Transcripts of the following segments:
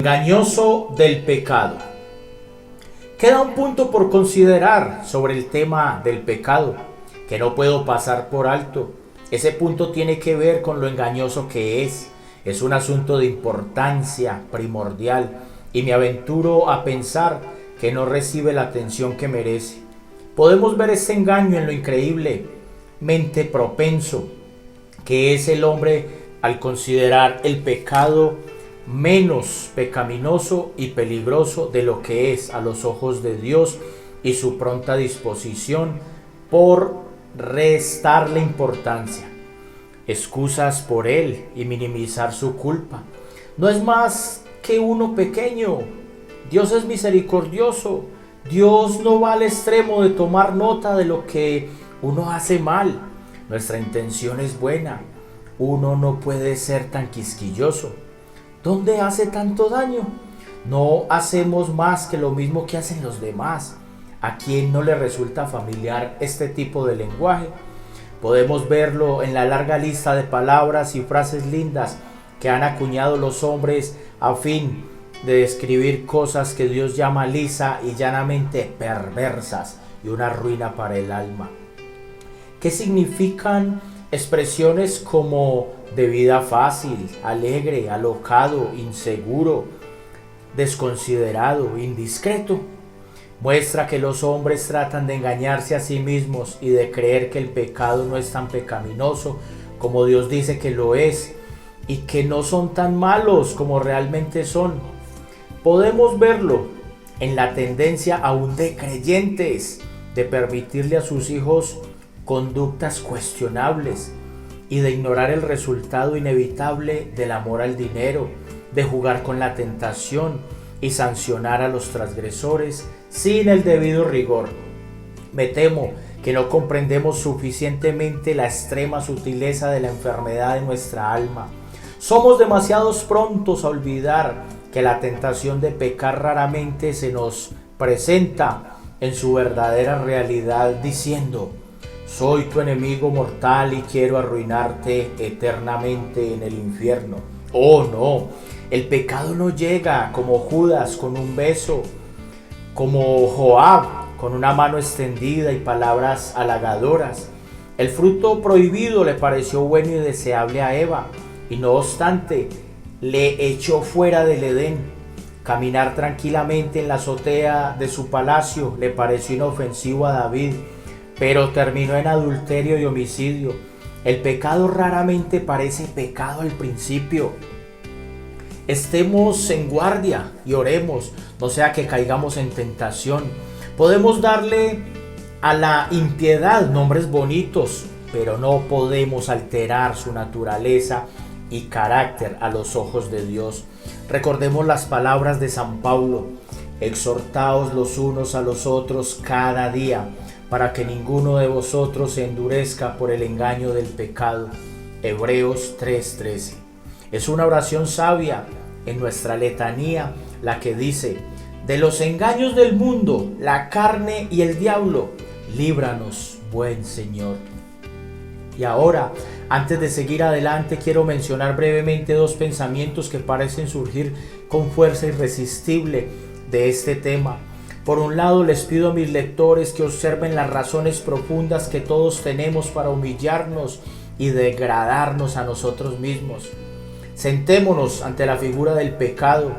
Engañoso del pecado. Queda un punto por considerar sobre el tema del pecado que no puedo pasar por alto. Ese punto tiene que ver con lo engañoso que es. Es un asunto de importancia primordial y me aventuro a pensar que no recibe la atención que merece. Podemos ver este engaño en lo increíblemente propenso que es el hombre al considerar el pecado menos pecaminoso y peligroso de lo que es a los ojos de Dios y su pronta disposición por restarle importancia, excusas por él y minimizar su culpa. No es más que uno pequeño. Dios es misericordioso. Dios no va al extremo de tomar nota de lo que uno hace mal. Nuestra intención es buena. Uno no puede ser tan quisquilloso. ¿Dónde hace tanto daño? No hacemos más que lo mismo que hacen los demás. ¿A quién no le resulta familiar este tipo de lenguaje? Podemos verlo en la larga lista de palabras y frases lindas que han acuñado los hombres a fin de describir cosas que Dios llama lisa y llanamente perversas y una ruina para el alma. ¿Qué significan expresiones como de vida fácil, alegre, alocado, inseguro, desconsiderado, indiscreto? Muestra que los hombres tratan de engañarse a sí mismos y de creer que el pecado no es tan pecaminoso como Dios dice que lo es y que no son tan malos como realmente son. Podemos verlo en la tendencia aún de creyentes de permitirle a sus hijos conductas cuestionables y de ignorar el resultado inevitable del amor al dinero, de jugar con la tentación y sancionar a los transgresores sin el debido rigor. Me temo que no comprendemos suficientemente la extrema sutileza de la enfermedad de nuestra alma. Somos demasiados prontos a olvidar que la tentación de pecar raramente se nos presenta en su verdadera realidad diciendo: soy tu enemigo mortal y quiero arruinarte eternamente en el infierno. Oh no, el pecado no llega como Judas con un beso, como Joab con una mano extendida y palabras halagadoras. El fruto prohibido le pareció bueno y deseable a Eva, y no obstante le echó fuera del Edén. Caminar tranquilamente en la azotea de su palacio le pareció inofensivo a David, pero terminó en adulterio y homicidio. El pecado raramente parece pecado al principio. Estemos en guardia y oremos, no sea que caigamos en tentación. Podemos darle a la impiedad nombres bonitos, pero no podemos alterar su naturaleza y carácter a los ojos de Dios. Recordemos las palabras de San Pablo: exhortaos los unos a los otros cada día, para que ninguno de vosotros se endurezca por el engaño del pecado. Hebreos 3:13. Es una oración sabia en nuestra letanía la que dice: de los engaños del mundo, la carne y el diablo, líbranos, buen Señor. Y ahora, antes de seguir adelante, quiero mencionar brevemente dos pensamientos que parecen surgir con fuerza irresistible de este tema. Por un lado, les pido a mis lectores que observen las razones profundas que todos tenemos para humillarnos y degradarnos a nosotros mismos. Sentémonos ante la figura del pecado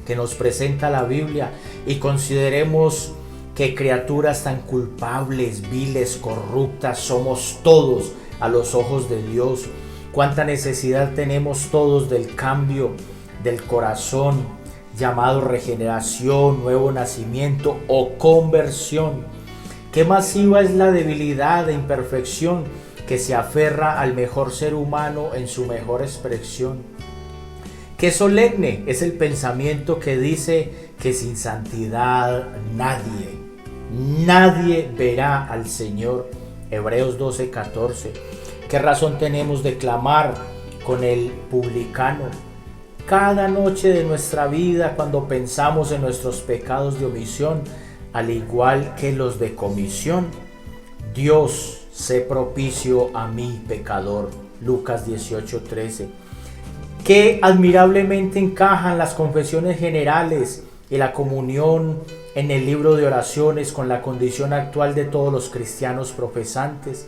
que nos presenta la Biblia y consideremos que criaturas tan culpables, viles, corruptas somos todos a los ojos de Dios. Cuánta necesidad tenemos todos del cambio del corazón, llamado regeneración, nuevo nacimiento o conversión. Qué masiva es la debilidad e imperfección que se aferra al mejor ser humano en su mejor expresión. Qué solemne es el pensamiento que dice que sin santidad nadie verá al Señor. Hebreos 12:14. ¿Qué razón tenemos de clamar con el publicano cada noche de nuestra vida cuando pensamos en nuestros pecados de omisión, al igual que los de comisión? Dios, sé propicio a mí, pecador. Lucas 18:13. Qué admirablemente encajan las confesiones generales y la comunión en el libro de oraciones con la condición actual de todos los cristianos profesantes,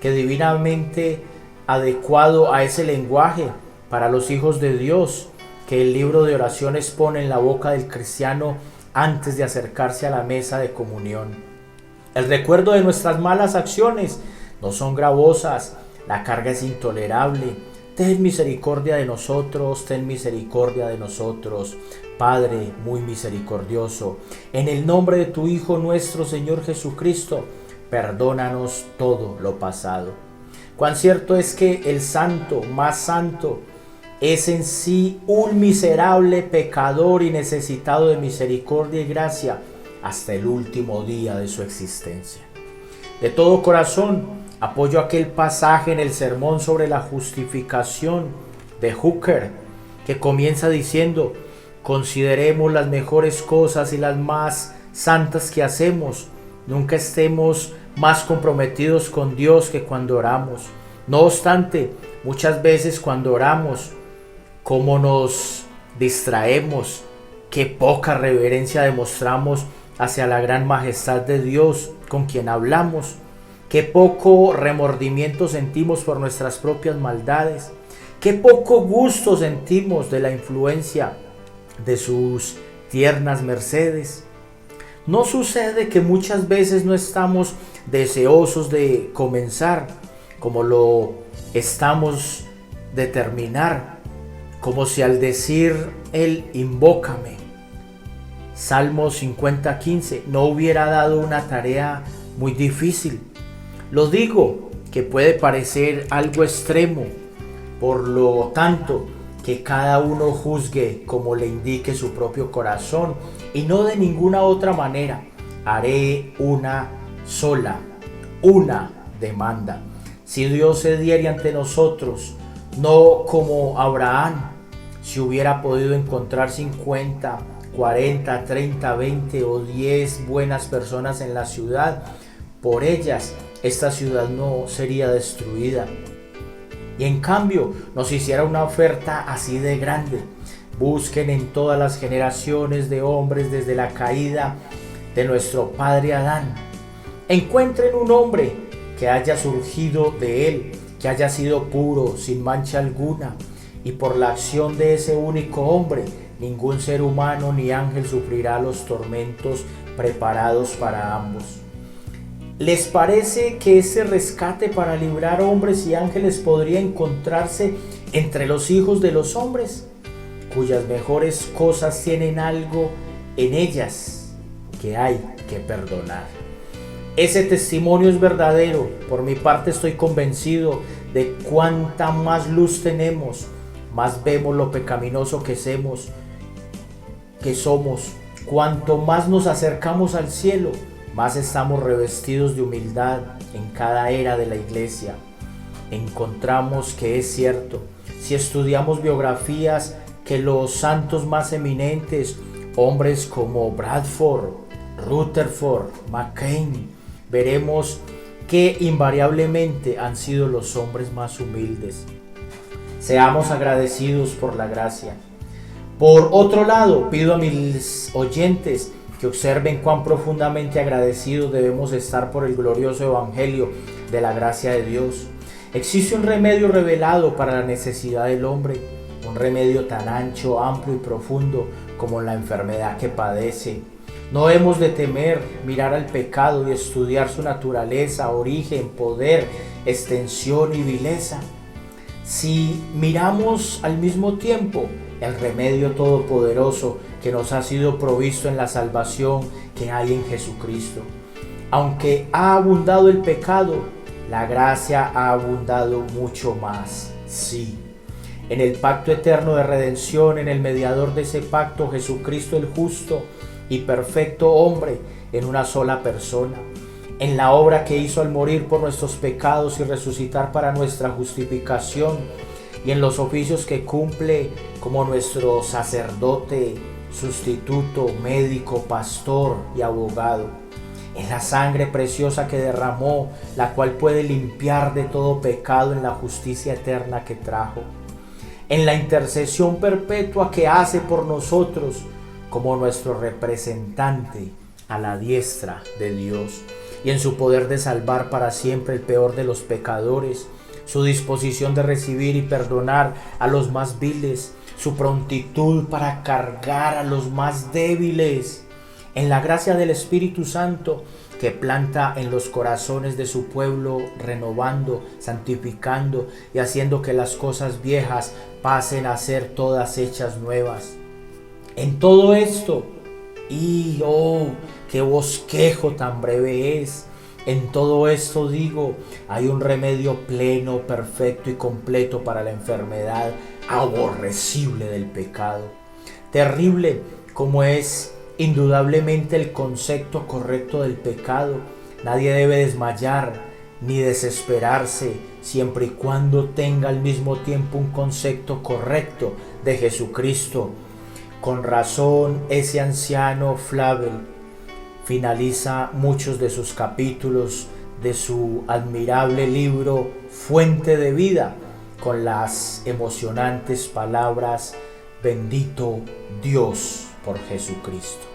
que divinamente adecuado a ese lenguaje para los hijos de Dios que el libro de oraciones pone en la boca del cristiano antes de acercarse a la mesa de comunión. El recuerdo de nuestras malas acciones no son gravosas, la carga es intolerable. Ten misericordia de nosotros, ten misericordia de nosotros, Padre muy misericordioso. En el nombre de tu Hijo nuestro Señor Jesucristo, perdónanos todo lo pasado. Cuán cierto es que el santo, más santo, es en sí un miserable pecador y necesitado de misericordia y gracia hasta el último día de su existencia. De todo corazón apoyo aquel pasaje en el sermón sobre la justificación de Hooker, que comienza diciendo: consideremos las mejores cosas y las más santas que hacemos. Nunca estemos más comprometidos con Dios que cuando oramos. No obstante, muchas veces cuando oramos, cómo nos distraemos, qué poca reverencia demostramos hacia la gran majestad de Dios con quien hablamos, qué poco remordimiento sentimos por nuestras propias maldades, qué poco gusto sentimos de la influencia de sus tiernas mercedes. ¿No sucede que muchas veces no estamos deseosos de comenzar como lo estamos de terminar? Como si al decir el invócame, Salmo 50:15, no hubiera dado una tarea muy difícil. Lo digo, que puede parecer algo extremo, por lo tanto, que cada uno juzgue como le indique su propio corazón y no de ninguna otra manera. Haré una sola, una demanda. Si Dios se diere ante nosotros, no como Abraham, si hubiera podido encontrar 50, 40, 30, 20 o 10 buenas personas en la ciudad, por ellas esta ciudad no sería destruida. Y en cambio nos hiciera una oferta así de grande. Busquen en todas las generaciones de hombres desde la caída de nuestro padre Adán. Encuentren un hombre que haya surgido de él, que haya sido puro, sin mancha alguna, y por la acción de ese único hombre, ningún ser humano ni ángel sufrirá los tormentos preparados para ambos. ¿Les parece que ese rescate para librar hombres y ángeles podría encontrarse entre los hijos de los hombres, cuyas mejores cosas tienen algo en ellas que hay que perdonar? Ese testimonio es verdadero. Por mi parte estoy convencido de cuánta más luz tenemos, más vemos lo pecaminoso que somos. Cuanto más nos acercamos al cielo, más estamos revestidos de humildad en cada era de la iglesia. Encontramos que es cierto, si estudiamos biografías, que los santos más eminentes, hombres como Bradford, Rutherford, McCain, veremos que invariablemente han sido los hombres más humildes. Seamos agradecidos por la gracia. Por otro lado, pido a mis oyentes que observen cuán profundamente agradecidos debemos estar por el glorioso evangelio de la gracia de Dios. Existe un remedio revelado para la necesidad del hombre, un remedio tan ancho, amplio y profundo como la enfermedad que padece. No hemos de temer mirar al pecado y estudiar su naturaleza, origen, poder, extensión y vileza. Si miramos al mismo tiempo el remedio todopoderoso que nos ha sido provisto en la salvación que hay en Jesucristo. Aunque ha abundado el pecado, la gracia ha abundado mucho más. Sí, en el pacto eterno de redención, en el mediador de ese pacto, Jesucristo el justo y perfecto hombre en una sola persona, en la obra que hizo al morir por nuestros pecados y resucitar para nuestra justificación, y en los oficios que cumple como nuestro sacerdote, sustituto, médico, pastor y abogado, en la sangre preciosa que derramó, la cual puede limpiar de todo pecado, en la justicia eterna que trajo, en la intercesión perpetua que hace por nosotros como nuestro representante a la diestra de Dios, y en su poder de salvar para siempre el peor de los pecadores, su disposición de recibir y perdonar a los más viles, su prontitud para cargar a los más débiles, en la gracia del Espíritu Santo que planta en los corazones de su pueblo, renovando, santificando y haciendo que las cosas viejas pasen a ser todas hechas nuevas. En todo esto, y oh, qué bosquejo tan breve es. En todo esto digo, hay un remedio pleno, perfecto y completo para la enfermedad aborrecible del pecado. Terrible como es indudablemente el concepto correcto del pecado, nadie debe desmayar ni desesperarse siempre y cuando tenga al mismo tiempo un concepto correcto de Jesucristo. Con razón, ese anciano Flavel finaliza muchos de sus capítulos de su admirable libro Fuente de Vida con las emocionantes palabras: bendito Dios por Jesucristo.